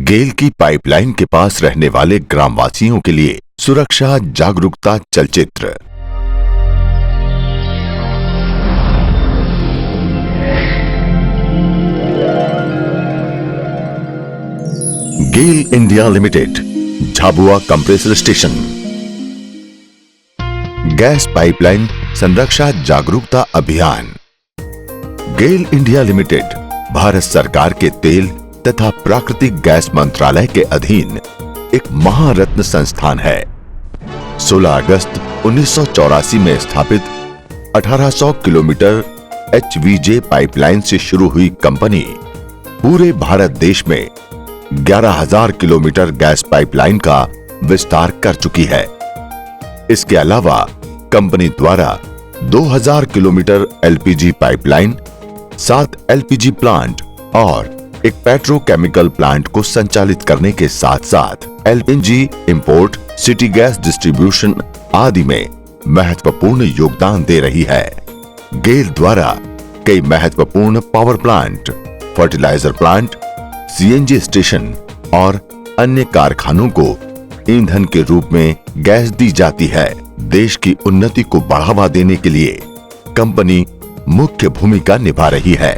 गेल की पाइपलाइन के पास रहने वाले ग्रामवासियों के लिए सुरक्षा जागरूकता चलचित्र। GAIL India limited, Jhabua compressor station. Gas pipeline संरक्षा जागरूकता अभियान। गेल इंडिया लिमिटेड भारत सरकार के तेल तथा प्राकृतिक गैस मंत्रालय के अधीन एक महारत्न संस्थान है। 16 अगस्त 1984 में स्थापित 1800 किलोमीटर HVJ पाइपलाइन से शुरू हुई कंपनी पूरे भारत देश में 11,000 किलोमीटर गैस पाइपलाइन का विस्तार कर चुकी है। इसके अलावा कंपनी द्वारा 2000 kilometre LPG pipeline, 7 LPG plant और एक पेट्रोकेमिकल प्लांट को संचालित करने के साथ साथ LNG import, city gas distribution आदि में महत्वपूर्ण योगदान दे रही है। गेल द्वारा कई महत्वपूर्ण power plant, fertiliser plant, CNG station और अन्य कारखानों को ईंधन के रूप में गैस दी जाती है। देश की उन्नति को बढ़ावा देने के लिए कंपनी मुख्य भूमिका निभा रही है।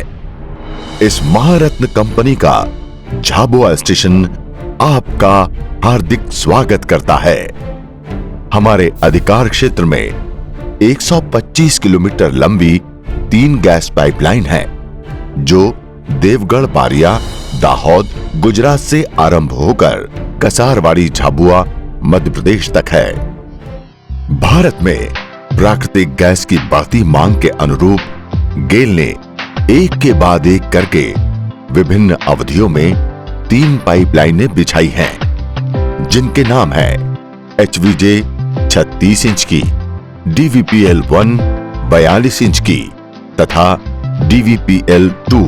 इस महारत्न कंपनी का झाबुआ स्टेशन आपका हार्दिक स्वागत करता है। हमारे अधिकार क्षेत्र में 125 किलोमीटर लंबी 3 गैस पाइपलाइन है, जो देवगढ़ बारिया, दाहोद, गुजरात से आरंभ होकर कसारवाड़ी, झाबुआ, मध्य प्रदेश तक है। भारत में प्राकृतिक गैस की बढ़ती मांग के अनुरूप गेल ने एक के बाद एक करके विभिन्न अवधियों में 3 पाइपलाइनें बिछाई हैं, जिनके नाम है HVJ 36 इंच की, DVPL-1 42 इंच की तथा DVPL-2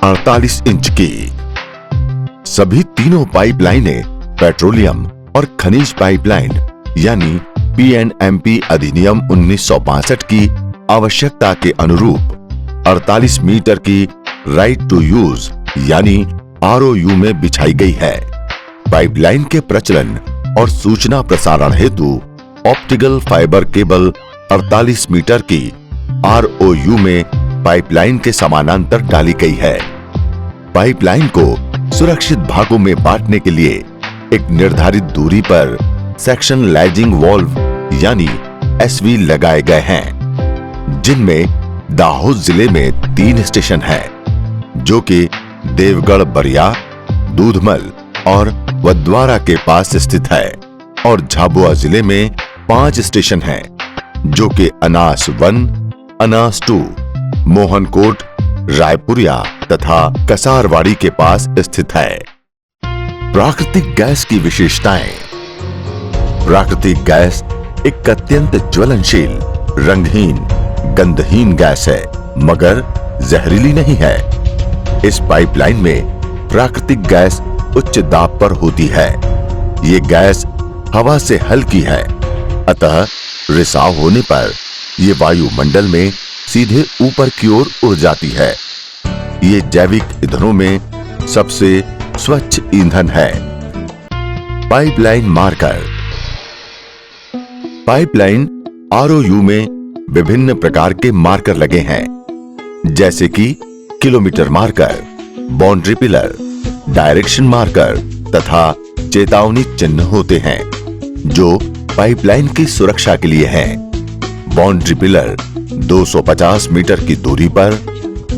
48 इंच की। सभी तीनों पाइपलाइनें पेट्रोलियम और खनिज पाइपलाइन यानी PNMP अधिनियम 1962 की आवश्यकता के अनुरूप 48 मीटर की राइट टू यूज यानी ROU में बिछाई गई है। पाइपलाइन के प्रचलन और सूचना प्रसारण हेतु ऑप्टिकल फाइबर केबल 48 मीटर की ROU में पाइपलाइन के समानांतर डाली गई है। पाइपलाइन को सुरक्षित भागों में बांटने के लिए एक निर्धारित दूरी पर सेक्शन लाइजिंग वॉल्व यानी SV लगाए गए हैं, जिनमें दाहोद जिले में 3 स्टेशन हैं, जो कि देवगढ़ बरिया, दूधमल और वद्वारा के पास स्थित है, और झाबुआ जिले में 5 स्टेशन हैं, जो कि अनास 1, अनास 2, मोहनकोट, रायपुरिया तथा कसारवाड़ी के पास स्थित है। प्राकृतिक गैस की विशेषताएं। प्राकृतिक गैस एक अत्यंत ज्वलनशील, रंगहीन, गंधहीन गैस है, मगर जहरीली नहीं है। इस पाइपलाइन में प्राकृतिक गैस उच्च दाब पर होती है। ये गैस हवा से हल्की है, अतः रिसाव होने पर ये वायुमंडल में सीधे ऊपर की ओर उड़ जाती है। ये जैविक ईंधनों में सबसे स्वच्छ ईंधन है। Pipeline marker. पाइपलाइन ROU में विभिन्न प्रकार के मार्कर लगे हैं, जैसे कि kilometre marker, boundary pillar, direction marker तथा चेतावनी चिन्ह होते हैं, जो पाइपलाइन की सुरक्षा के लिए हैं। बाउंड्री पिलर 250 मीटर की दूरी पर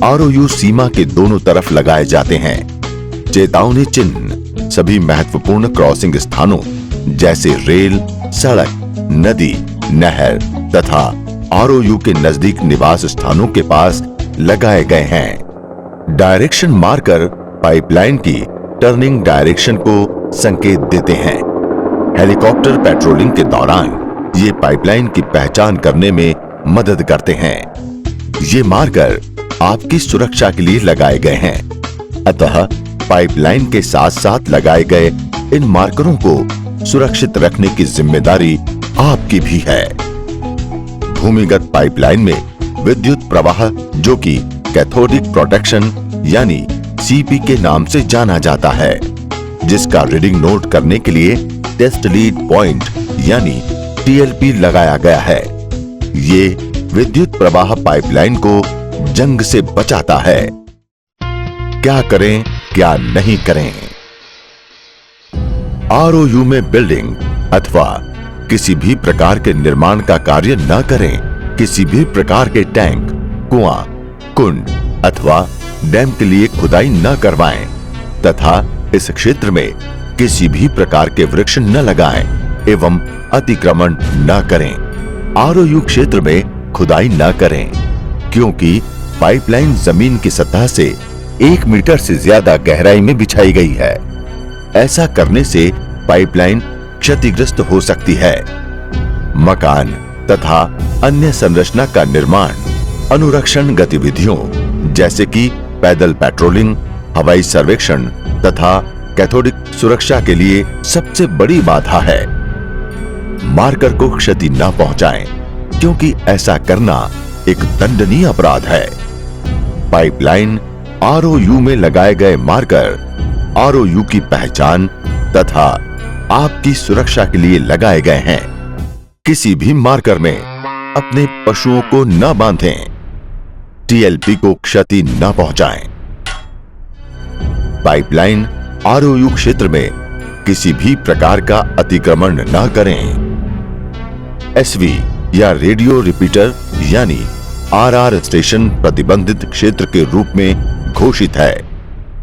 ROU सीमा के दोनों तरफ लगाए जाते हैं। चेतावनी चिन्ह सभी महत्वपूर्ण क्रॉसिंग स्थानों जैसे रेल, सड़क, नदी, नहर तथा ROU के नजदीक निवास स्थानों के पास लगाए गए हैं। डायरेक्शन मार्कर पाइपलाइन की टर्निंग डायरेक्शन को संकेत देते हैं। हेलीकॉप्टर पेट्रोलिंग के दौरान ये पाइपलाइन की पहचान करने में मदद करते हैं। ये मार्कर आपकी सुरक्षा के लिए लगाए गए हैं, अतः पाइपलाइन के साथ साथ लगाए गए इन मार्करों को सुरक्षित रखने की जिम्मेदारी आपकी भी है। भूमिगत पाइपलाइन में विद्युत प्रवाह, जो कि कैथोडिक प्रोटेक्शन यानी CP के नाम से जाना जाता है, जिसका रीडिंग नोट करने के लिए टेस्ट लीड पॉइंट यानी टीएलपी लगाया गया है। ये विद्युत प्रवाह पाइपलाइन को जंग से बचाता है। क्या करें क्या नहीं करें? आरओयू में बिल्डिंग अथवा किसी भी प्रकार के निर्माण का कार्य न करें। किसी भी प्रकार के टैंक, कुआं, कुंड अथवा डैम के लिए खुदाई न करवाएं तथा इस क्षेत्र में किसी भी प्रकार के वृक्ष न लगाएं एवं अतिक्रमण न करें। आरओयू क्षेत्र में खुदाई न करें क्योंकि पाइपलाइन जमीन की सतह से 1 मीटर से ज्यादा गहराई में बिछाई गई है। ऐसा करने से पाइपलाइन क्षतिग्रस्त हो सकती है। मकान तथा अन्य संरचना का निर्माण अनुरक्षण गतिविधियों जैसे कि पैदल पेट्रोलिंग, हवाई सर्वेक्षण तथा कैथोडिक सुरक्षा के लिए सबसे बड़ी बाधा है। मार्कर को क्षति न पहुंचाएं क्योंकि ऐसा करना एक दंडनीय अपराध है। पाइपलाइन आरओयू में लगाए गए मार्कर आरओयू की पहचान तथा आपकी सुरक्षा के लिए लगाए गए हैं। किसी भी मार्कर में अपने पशुओं को न बांधें। टीएलपी को क्षति न पहुंचाएं। पाइपलाइन आरओयू क्षेत्र में किसी भी प्रकार का अतिक्रमण न करें। एसवी या रेडियो रिपीटर यानी आरआर स्टेशन प्रतिबंधित क्षेत्र के रूप में घोषित है।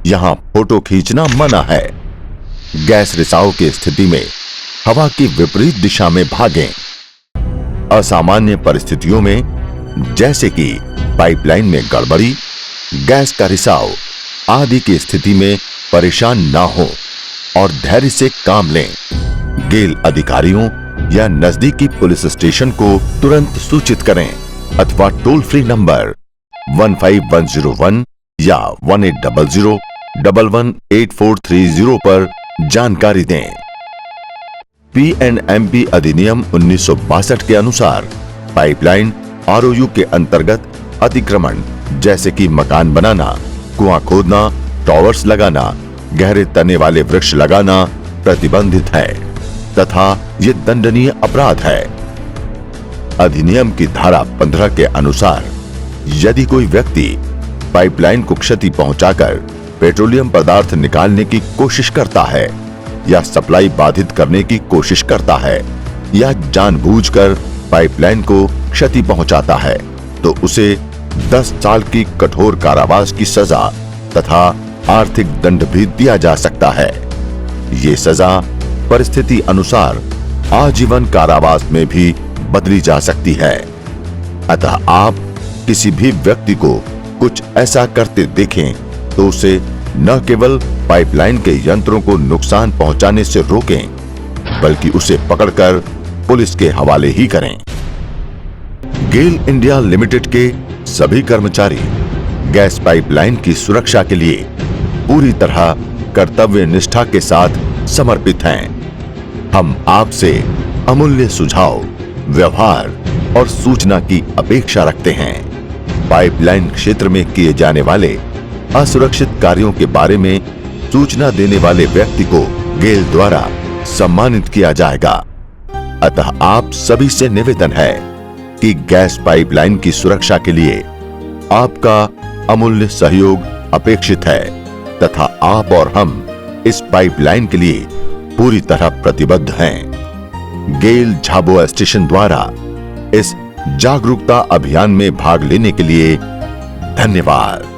यहां फोटो खींचना मना है। गैस रिसाव की स्थिति में हवा की विपरीत दिशा में भागें। असामान्य परिस्थितियों में जैसे कि पाइपलाइन में गड़बड़ी, गैस का रिसाव आदि की स्थिति में परेशान ना हो और धैर्य से काम लें। गेल अधिकारियों या नजदीकी पुलिस स्टेशन को तुरंत सूचित करें अथवा टोल फ्री नंबर 15101 या 1800-118430 पर जानकारी दें। पीएनएमबी अधिनियम 1962 के अनुसार पाइपलाइन आरओयू के अंतर्गत अतिक्रमण जैसे कि मकान बनाना, कुआं खोदना, टॉवर्स लगाना, गहरे तने वाले वृक्ष लगाना प्रतिबंधित है तथा ये दंडनीय अपराध है। अधिनियम की धारा 15 के अनुसार यदि कोई व्यक्ति पाइपलाइन को क्षति पहुंचाकर पेट्रोलियम पदार्थ निकालने की कोशिश करता है या सप्लाई बाधित करने की कोशिश करता है या जानबूझकर पाइपलाइन को क्षति पहुंचाता है तो उसे 10 साल की कठोर कारावास की सजा तथा आर्थिक दंड भी दिया जा सकता है। ये सजा परिस्थिति अनुसार आजीवन कारावास में भी बदली जा सकती है। अतः आप किसी भी व्यक्ति को कुछ ऐसा करते देखें तो उसे न केवल पाइपलाइन के यंत्रों को नुकसान पहुंचाने से रोकें बल्कि उसे पकड़कर पुलिस के हवाले ही करें। गेल इंडिया लिमिटेड के सभी कर्मचारी गैस पाइपलाइन की सुरक्षा के लिए पूरी तरह कर्तव्य निष्ठा के साथ समर्पित हैं। हम आपसे अमूल्य सुझाव, व्यवहार और सूचना की अपेक्षा रखते हैं। पाइपलाइन क्षेत्र में किए जाने वाले असुरक्षित कार्यों के बारे में सूचना देने वाले व्यक्ति को गेल द्वारा सम्मानित किया जाएगा। अतः आप सभी से निवेदन है कि गैस पाइपलाइन की सुरक्षा के लिए आपका अमूल्य सहयोग अपेक्षित है तथा आप और हम इस पाइपलाइन के लिए पूरी तरह प्रतिबद्ध हैं। गेल झाबुआ स्टेशन द्वारा इस जागरूकता अभियान में भाग लेने के लिए धन्यवाद।